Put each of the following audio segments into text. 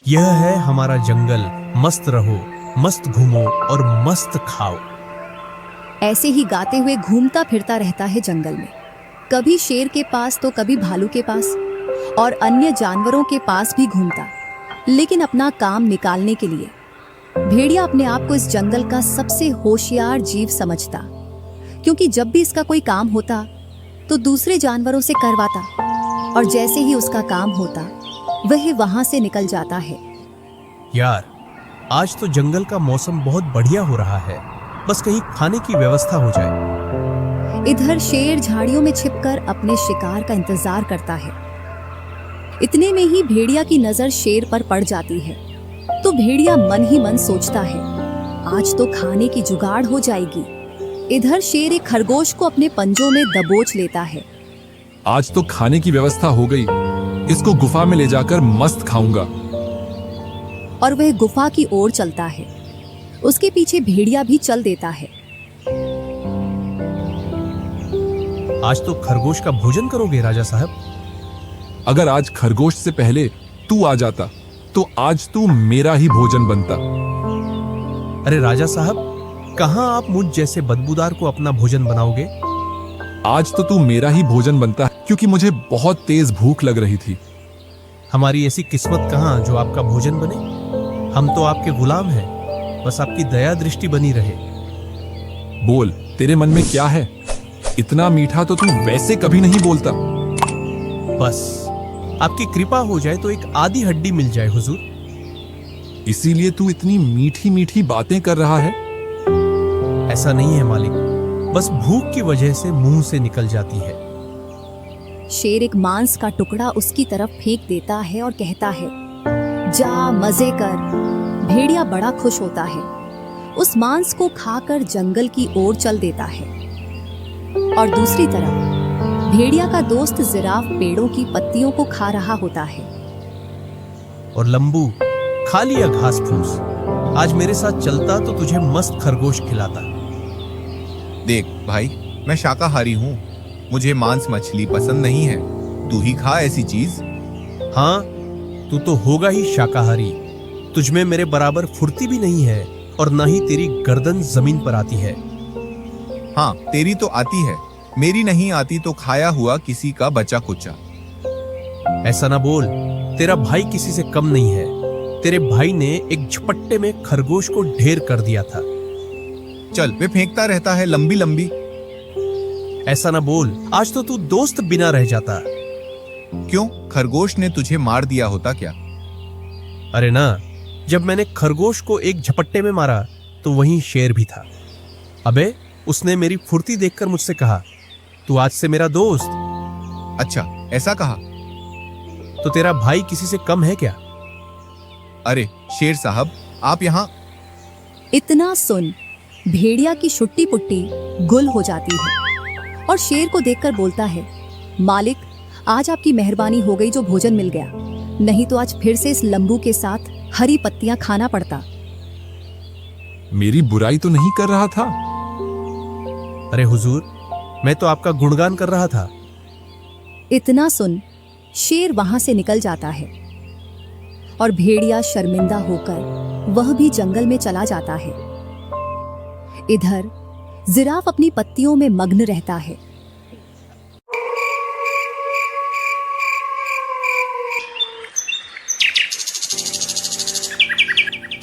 यह है हमारा जंगल, मस्त रहो, मस्त घूमो और मस्त खाओ। ऐसे ही गाते हुए घूमता फिरता रहता है जंगल में, कभी शेर के पास तो कभी भालू के पास और अन्य जानवरों के पास भी घूमता, लेकिन अपना काम निकालने के लिए भेड़िया अपने आप को इस जंगल का सबसे होशियार जीव समझता, क्योंकि जब भी इसका कोई काम होता तो दूसरे जानवरों से करवाता और जैसे ही उसका काम होता वह वहां से निकल जाता है। यार, आज तो जंगल का मौसम बहुत बढ़िया हो रहा है, बस कहीं खाने की व्यवस्था हो जाए। इधर शेर झाड़ियों में छिपकर अपने शिकार का इंतजार करता है। इतने में ही भेड़िया की नजर शेर पर पड़ जाती है, तो भेड़िया मन ही मन सोचता है, आज तो खाने की जुगाड़ हो जाएगी। इधर शेर एक खरगोश को अपने पंजों में दबोच लेता है। आज तो खाने की व्यवस्था हो गई, इसको गुफा में ले जाकर मस्त खाऊंगा। और वह गुफा की ओर चलता है। उसके पीछे भेड़िया भी चल देता है। आज तो खरगोश का भोजन करोगे राजा साहब? अगर आज खरगोश से पहले तू आ जाता तो आज तू मेरा ही भोजन बनता। अरे राजा साहब, कहां आप मुझ जैसे बदबूदार को अपना भोजन बनाओगे? आज तो तू मेरा ही भोजन बनता, क्योंकि मुझे बहुत तेज भूख लग रही थी। हमारी ऐसी किस्मत कहां जो आपका भोजन बने। हम तो आपके गुलाम हैं, बस आपकी दया दृष्टि बनी रहे। बोल, तेरे मन में क्या है? इतना मीठा तो तू वैसे कभी नहीं बोलता। बस आपकी कृपा हो जाए तो एक आधी हड्डी मिल जाए हुजूर। इसीलिए तू इतनी मीठी मीठी बातें कर रहा है? ऐसा नहीं है मालिक, बस भूख की वजह से मुंह से निकल जाती है। शेर एक मांस का टुकड़ा उसकी तरफ फेंक देता है और कहता है, जा मजे कर। भेड़िया बड़ा खुश होता है, उस मांस को खाकर जंगल की ओर चल देता है। और दूसरी तरफ भेड़िया का दोस्त जिराफ पेड़ों की पत्तियों को खा रहा होता है। और लंबू, खा लिया घास फूस। आज मेरे साथ चलता तो तुझे मस्त खरगोश खिलाता। देख भाई, मैं शाकाहारी हूँ, मुझे मांस मछली पसंद नहीं है। तू ही खा ऐसी चीज। हाँ, तू तो होगा ही शाकाहारी। तुझमें मेरे बराबर फुर्ती भी नहीं है और ना ही तेरी गर्दन जमीन पर आती है। हाँ, तेरी तो आती है, मेरी नहीं आती तो खाया हुआ किसी का बचा कुचा। ऐसा ना बोल, तेरा भाई किसी से कम नहीं है। तेरे भाई ने एक झपट्टे में खरगोश को ढेर कर दिया था। चल, वे फेंकता रहता है लंबी लंबी। ऐसा ना बोल, आज तो तू दोस्त बिना रह जाता। क्यों, खरगोश ने तुझे मार दिया होता क्या? अरे ना, जब मैंने खरगोश को एक झपट्टे में मारा तो वहीं शेर भी था। अबे, उसने मेरी फुर्ती देखकर मुझसे कहा, तू आज से मेरा दोस्त। अच्छा, ऐसा कहा? तो तेरा भाई किसी से कम है क्या? अरे शेर साहब, आप यहाँ। इतना सुन भेड़िया की छुट्टी पुट्टी गुल हो जाती है और शेर को देखकर बोलता है, मालिक, आज आपकी मेहरबानी हो गई जो भोजन मिल गया, नहीं तो आज फिर से इस लंबू के साथ हरी पत्तियां खाना पड़ता। मेरी बुराई तो नहीं कर रहा था। अरे हुजूर, मैं तो आपका गुणगान कर रहा था। इतना सुन शेर वहां से निकल जाता है और भेड़िया शर्मिंदा होकर वह भी जंगल में चला जाता है। इधर जिराफ अपनी पत्तियों में मग्न रहता है।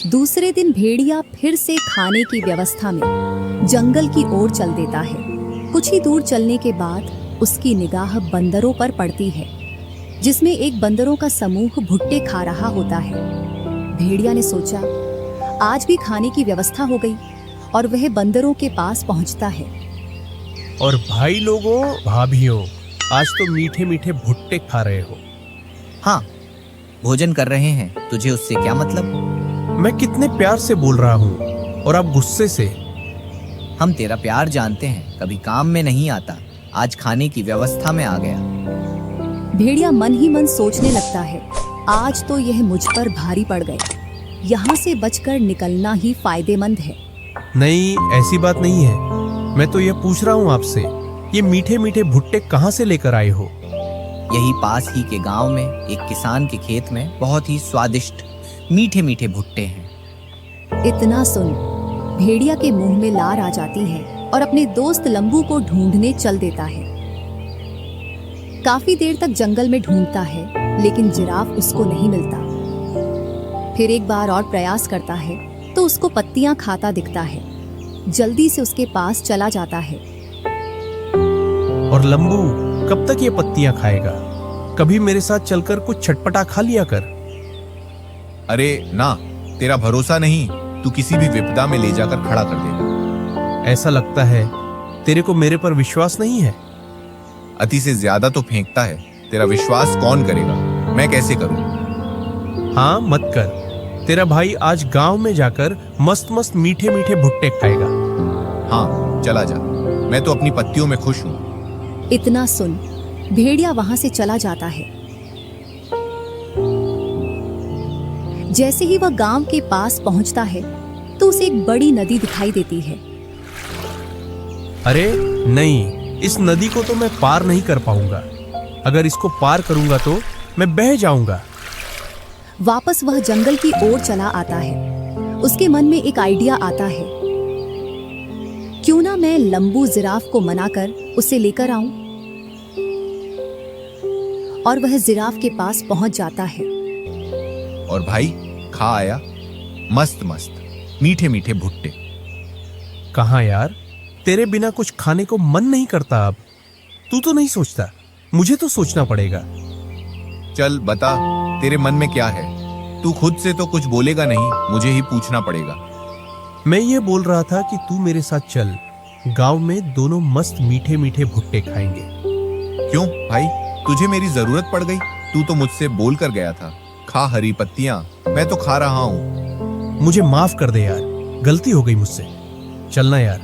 दूसरे दिन भेड़िया फिर से खाने की व्यवस्था में जंगल की ओर चल देता है। कुछ ही दूर चलने के बाद उसकी निगाह बंदरों पर पड़ती है, जिसमें एक बंदरों का समूह भुट्टे खा रहा होता है। भेड़िया ने सोचा, आज भी खाने की व्यवस्था हो गई और वह बंदरों के पास पहुंचता है। और भाई लोगों, भाभियों, आज तो मीठे मीठे भुट्टे खा रहे हो। हाँ, भोजन कर रहे हैं, तुझे उससे क्या मतलब? मैं कितने प्यार से बोल रहा हूँ और आप गुस्से से। हम तेरा प्यार जानते हैं, कभी काम में नहीं आता, आज खाने की व्यवस्था में आ गया। भेड़िया मन ही मन सोचने लगता है, आज तो यह मुझ पर भारी पड़ गए, यहाँ से बचकर निकलना ही फायदेमंद है। नहीं, ऐसी बात नहीं है। मैं तो यह पूछ रहा हूँ आपसे, ये मीठे मीठे भुट्टे कहाँ से लेकर आए हो? यही पास ही के गांव में एक किसान के खेत में बहुत ही स्वादिष्ट मीठे मीठे भुट्टे हैं। इतना सुन भेड़िया के मुंह में लार आ जाती है और अपने दोस्त लंबू को ढूंढने चल देता है। काफी देर तक जंगल में ढूंढता है लेकिन जिराफ उसको नहीं मिलता। फिर एक बार और प्रयास करता है तो उसको पत्तियां खाता दिखता है। जल्दी से उसके पास चला जाता है। और लंबू कब तक ये पत्तियां खाएगा? कभी मेरे साथ चलकर कुछ चटपटा खा लिया कर। अरे ना, तेरा भरोसा नहीं, तू किसी भी विपदा में ले जाकर खड़ा कर देगा। ऐसा लगता है तेरे को मेरे पर विश्वास नहीं है। अति से ज्यादा तो फेंकता है। तेरा विश्वास कौन करेगा? मैं कैसे करूं? हाँ मत कर। तेरा भाई आज गांव में जाकर मस्त मस्त मीठे मीठे भुट्टे खाएगा। हाँ चला जा, मैं तो अपनी पत्तियों में खुश हूं। इतना सुन भेड़िया वहां से चला जाता है। जैसे ही वह गांव के पास पहुंचता है तो उसे एक बड़ी नदी दिखाई देती है। अरे नहीं, इस नदी को तो मैं पार नहीं कर पाऊंगा। अगर इसको पार करूंगा तो मैं बह जाऊंगा। वापस वह जंगल की ओर चला आता है। उसके मन में एक आइडिया आता है। क्यों ना मैं लंबू जिराफ को मनाकर उसे लेकर आऊं? और वह जिराफ के पास पहुंच जाता है। और भाई खा आया मस्त मस्त मीठे मीठे भुट्टे। कहाँ यार, तेरे बिना कुछ खाने को मन नहीं करता। अब तू तो नहीं सोचता, मुझे तो सोचना पड़ेगा। चल बता, तेरे मन में क्या है? तू खुद से तो कुछ बोलेगा नहीं, मुझे ही पूछना पड़ेगा। मैं ये बोल रहा था कि तू मेरे साथ चल, गांव में दोनों मस्त मीठे मीठे भुट्टे खाएंगे। क्यों भाई, तुझे मेरी जरूरत पड़ गई? तू तो मुझसे बोल कर गया था, खा हरी पत्तियां, मैं तो खा रहा हूं। मुझे माफ कर दे यार, गलती हो गई मुझसे। चलना यार,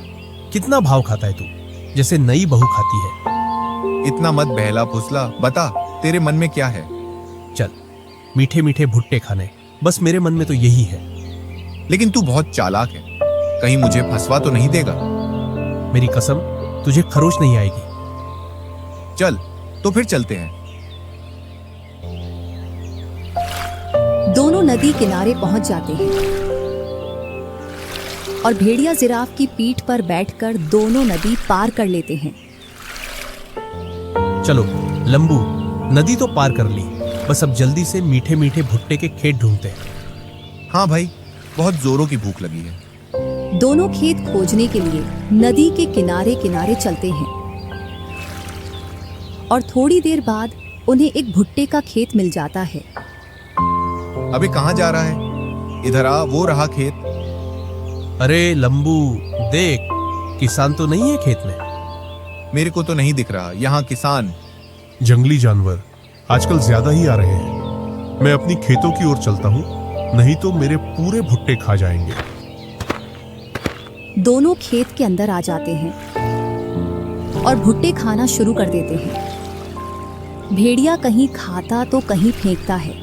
कितना भाव खाता है तू, जैसे नई बहू खाती है। इतना मत बहला फुसला, बता तेरे मन में क्या है? चल, मीठे मीठे भुट्टे खाने, बस मेरे मन में तो यही है। लेकिन तू बहुत चालाक है, कहीं मुझे फंसवा तो नहीं देगा? मेरी कसम, तुझे खरोच नहीं आएगी। चल तो फिर चलते हैं। दोनों नदी किनारे पहुंच जाते हैं और भेड़िया जिराफ की पीठ पर बैठकर दोनों नदी पार कर लेते हैं। चलो लंबू, नदी तो पार कर ली, बस अब जल्दी से मीठे मीठे भुट्टे के खेत ढूंढते हैं। हाँ भाई, बहुत जोरों की भूख लगी है। दोनों खेत खोजने के लिए नदी के किनारे किनारे चलते हैं और थोड़ी देर बाद उन्हें एक भुट्टे का खेत मिल जाता है। अबे कहाँ जा रहा है? इधर आ, वो रहा खेत। अरे लंबू देख, किसान तो नहीं है खेत में। मेरे को तो नहीं दिख रहा यहाँ किसान। जंगली जानवर आजकल ज्यादा ही आ रहे हैं। मैं अपनी खेतों की ओर चलता हूँ, नहीं तो मेरे पूरे भुट्टे खा जाएंगे। दोनों खेत के अंदर आ जाते हैं और भुट्टे खाना शुरू कर देते हैं। भेड़िया कहीं खाता तो कहीं फेंकता है।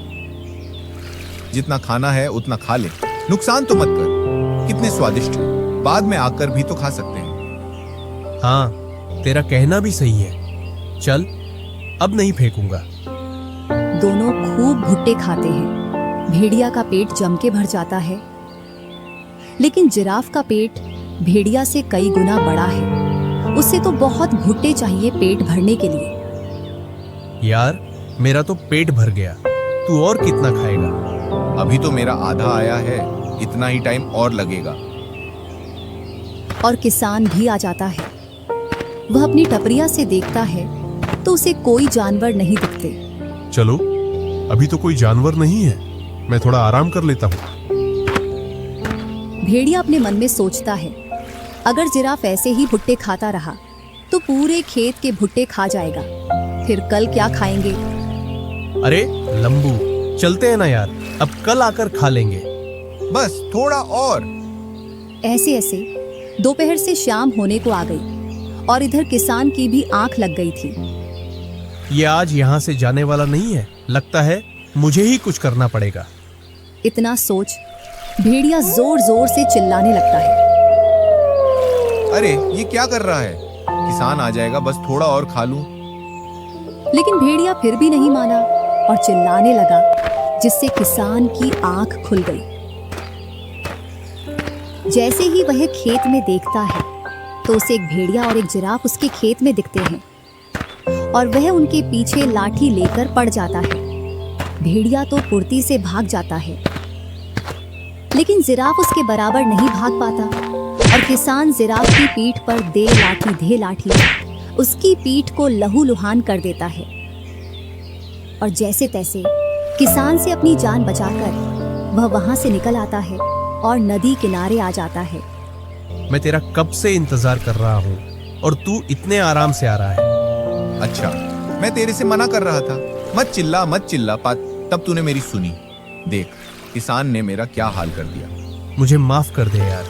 जितना खाना है उतना खा ले, नुकसान तो मत कर। कितने स्वादिष्ट है, बाद में आकर भी तो खा सकते हैं। हाँ, तेरा कहना भी सही है। चल, अब नहीं फेंकूंगा। दोनों खूब भुट्टे खाते हैं। भेड़िया का पेट जम के भर जाता है, लेकिन जिराफ का पेट भेड़िया से कई गुना बड़ा है। उससे तो बहुत भुट्टे चाहिए पेट भरने के लिए। यार, मेरा तो पेट भर गया, तू और कितना खाएगा? अभी तो मेरा आधा आया है, इतना ही टाइम और लगेगा। और किसान भी आ जाता है। वह अपनी टपरिया से देखता है तो उसे कोई जानवर नहीं दिखते। चलो, अभी तो कोई जानवर नहीं है, मैं थोड़ा आराम कर लेता हूँ। भेड़िया अपने मन में सोचता है, अगर जिराफ ऐसे ही भुट्टे खाता रहा तो पूरे खेत के भुट्टे खा जाएगा। फिर कल क्या खाएंगे? अरे लंबू, चलते हैं ना यार, अब कल आकर खा लेंगे। बस थोड़ा और। ऐसे ऐसे दोपहर से शाम होने को आ गई और इधर किसान की भी आंख लग गई थी। ये आज यहाँ से जाने वाला नहीं है, लगता है मुझे ही कुछ करना पड़ेगा। इतना सोच भेड़िया जोर जोर से चिल्लाने लगता है। अरे ये क्या कर रहा है? किसान आ जाएगा, बस थोड़ा और खा लूं। लेकिन भेड़िया फिर भी नहीं माना और चिल्लाने लगा, जिससे किसान की आंख खुल गई। जैसे ही वह खेत में देखता है तो उसे एक भेड़िया और एक जिराफ उसके खेत में दिखते हैं और वह उनके पीछे लाठी लेकर पड़ जाता है। भेड़िया तो फुर्ती से भाग जाता है, लेकिन जिराफ उसके बराबर नहीं भाग पाता और किसान जिराफ की पीठ पर दे लाठी उसकी पीठ को लहूलुहान कर देता है। और जैसे तैसे किसान से अपनी जान बचाकर वह वहां से निकल आता है और नदी किनारे आ जाता है। मैं तेरा कब से इंतजार कर रहा हूँ और तू इतने आराम से आ रहा है। अच्छा, मैं तेरे से मना कर रहा था, मत चिल्ला तब तूने मेरी सुनी। देख, किसान ने मेरा क्या हाल कर दिया। मुझे माफ कर दे यार,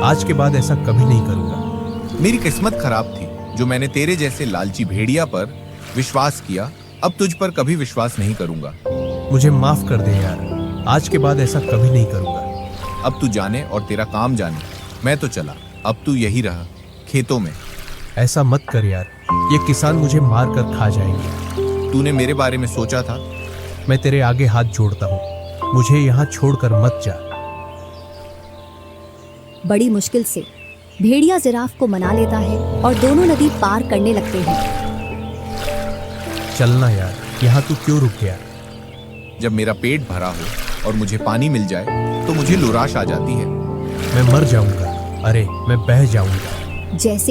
आज के बाद ऐसा कभी नहीं करूंगा। मेरी किस्मत खराब थी जो मैंने तेरे जैसे लालची भेड़िया पर विश्वास किया। अब तुझ पर कभी विश्वास नहीं करूंगा। मुझे माफ कर दे यार, आज के बाद ऐसा कभी नहीं करूंगा। अब तू जाने और तेरा काम जाने, मैं तो चला। अब तू यही रहा खेतों में। ऐसा मत कर यार, ये किसान मुझे मार कर खा जाएंगे। तूने मेरे बारे में सोचा था? मैं तेरे आगे हाथ जोड़ता हूँ, मुझे यहाँ छोड़कर मत जा। बड़ी मुश्किल से भेड़िया जिराफ को मना लेता है और दोनों नदी पार करने लगते हैं। चलना यार, यहाँ तू क्यों रुक गया? जब मेरा पेट भरा हो और मुझे पानी मिल जाए तो मुझे लुराश आ जाती है। मैं मर जाऊंगा, अरे मैं बह जाऊंगा। जैसे